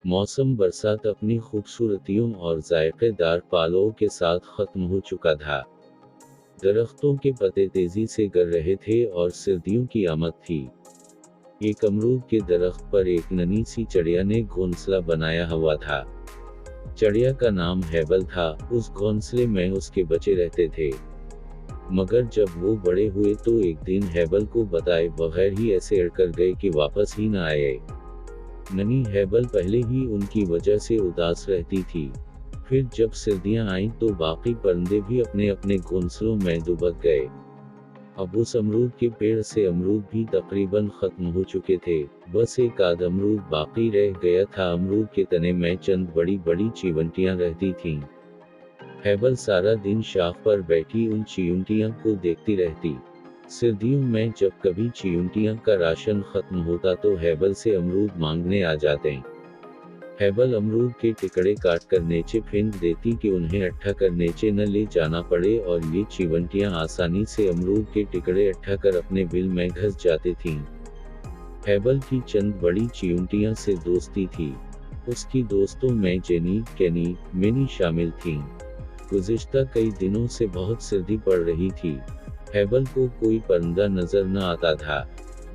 मौसम बरसात अपनी खूबसूरतियों और जायकेदार पालों के साथ खत्म हो चुका था। दरख्तों के पत्ते तेजी से गिर रहे थे और सर्दियों की आमद थी। एक अमरूद के दरख्त पर एक नन्ही सी चिड़िया ने घोंसला बनाया हुआ था। चिड़िया का नाम हेबल था। उस घोंसले में उसके बच्चे रहते थे। मगर जब वो बड़े हुए तो एक दिन हेबल को बताए बगैर ही ऐसे अड़कर गए कि वापस ही न आए। नन्ही हेबल पहले ही उनकी वजह से उदास रहती थी। फिर जब सर्दियां आईं तो बाकी परिंदे भी अपने अपने घोंसलों में दुबक गए। अब उस अमरूद के पेड़ से अमरूद भी तकरीबन खत्म हो चुके थे। बस एक आध अमरूद बाकी रह गया था। अमरूद के तने में चंद बड़ी बड़ी चींटियां रहती थीं। हेबल सारा दिन शाख पर बैठी उन चींटियों को देखती रहती। सर्दियों में जब कभी चींटियों का राशन खत्म होता तो हेबल से अमरूद मांगने आ जाते। हेबल अमरूद के टुकड़े काट कर नीचे फेंक देती कि उन्हें इकट्ठा कर नीचे न ले जाना पड़े, और ये चींटियां आसानी से अमरूद के टुकड़े इकट्ठा कर अपने बिल में घस जाती थीं। हेबल की चंद बड़ी चींटियों से दोस्ती थी। उसकी दोस्तों में जेनी, केनी, मिनी शामिल थीं। गुज़िश्ता कई दिनों से बहुत सर्दी पड़ रही थी। हेबल को कोई परिंदा नजर न आता था।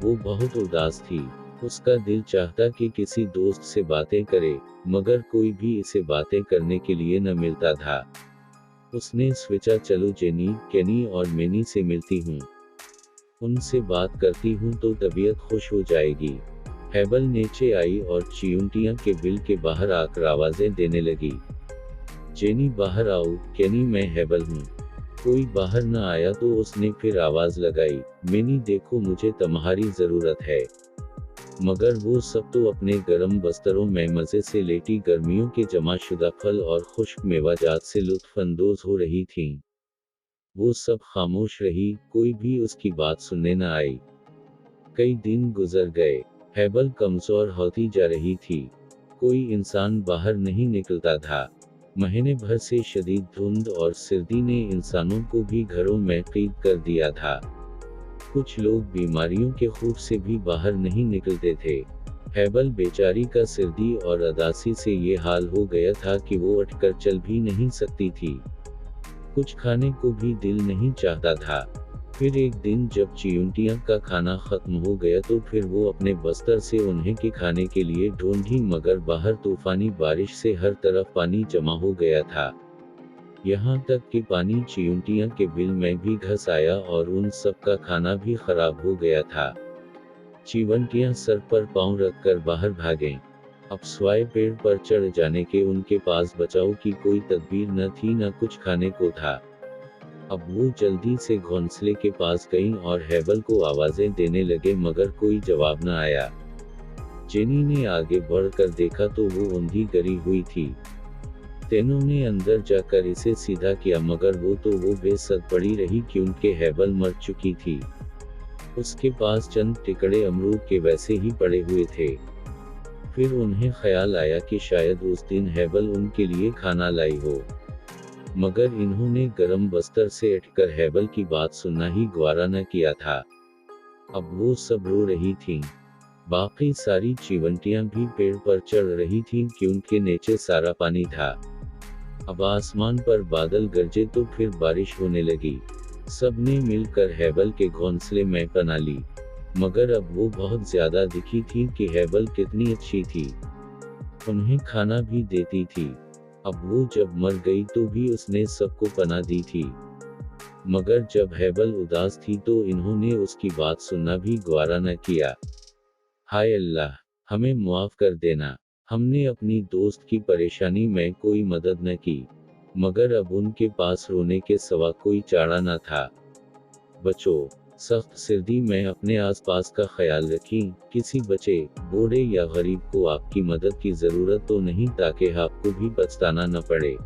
वो बहुत उदास थी। उसका दिल चाहता कि किसी दोस्त से बातें करे, मगर कोई भी इसे बातें करने के लिए न मिलता था। उसने सोचा चलो जेनी, केनी और मिनी से मिलती हूँ। उनसे बात करती हूँ तो तबीयत खुश हो जाएगी। हेबल नीचे आई और चींटियों के बिल के बाहर आकर आवाजें देने लगी। जेनी बाहर आओ, केनी मैं हेबल हूँ। कोई बाहर न आया तो उसने फिर आवाज लगाई, मिनी देखो मुझे तुम्हारी जरूरत है। मगर वो सब तो अपने गर्म बस्तरों में मजे से लेटी गर्मियों के जमाशुदा फल और खुश्क मेवाजात से लुत्फ अंदोज हो रही थीं। वो सब खामोश रही, कोई भी उसकी बात सुनने न आई। कई दिन गुजर गए। हेबल कमजोर होती जा रही थी। कोई इंसान बाहर नहीं निकलता था। महीने भर से शदीद धुंध और सर्दी ने इंसानों को भी घरों में कैद कर दिया था। कुछ लोग बीमारियों के खौफ से भी बाहर नहीं निकलते थे। हेबल बेचारी का सर्दी और उदासी से ये हाल हो गया था कि वो उठकर चल भी नहीं सकती थी। कुछ खाने को भी दिल नहीं चाहता था। फिर एक दिन जब चींटियों का खाना खत्म हो गया तो फिर वो अपने बस्तर से उन्हें के खाने के लिए ढूंढी, मगर बाहर तूफानी बारिश से हर तरफ पानी जमा हो गया था। यहाँ तक कि पानी चींटियों के बिल में भी घस आया और उन सब का खाना भी खराब हो गया था। चींटियां सर पर पांव रखकर बाहर भागें। अब स्वाय पेड़ पर चढ़ जाने के उनके पास बचाव की कोई तदबीर न थी, न कुछ खाने को था। अब वो जल्दी से घोंसले के पास गईं और हेबल को आवाजें देने लगे, मगर कोई जवाब न आया। जेनी ने आगे बढ़कर देखा तो वो ऊंधी गिरी हुई थी। तेनों ने अंदर जाकर इसे सीधा किया, मगर वो बेसद पड़ी रही क्योंकि हेबल मर चुकी थी। उसके पास चंद टुकड़े अमरूद के वैसे ही पड़े हुए थे। फिर उन्हें ख्याल आया कि शायद उस दिन हेबल उनके लिए खाना लाई हो, मगर इन्होंने गरम बस्तर से उठकर हेबल की बात सुनना ही गवारा न किया था। अब वो सब रो रही थीं। बाकी सारी चींटियां भी पेड़ पर चढ़ रही थीं क्योंकि नीचे सारा पानी था। अब आसमान पर बादल गरजे तो फिर बारिश होने लगी। सबने मिलकर हेबल के घोंसले में पनाह ली, मगर अब वो बहुत ज्यादा दिखी थी कि हेबल कितनी अच्छी थी। उन्हें खाना भी देती थी। अब वो जब मर गई तो भी उसने सबको पनाह दी थी। मगर जब हेबल उदास थी तो इन्होंने उसकी बात सुनना भी गवारा न किया। हाय अल्लाह, हमें मुआफ कर देना। हमने अपनी दोस्त की परेशानी में कोई मदद न की, मगर अब उनके पास रोने के सिवा कोई चारा न था। बच्चों, सख्त सर्दी में अपने आसपास का ख्याल रखें। किसी बच्चे, बूढ़े या गरीब को आपकी मदद की ज़रूरत तो नहीं, ताकि आपको भी पछताना न पड़े।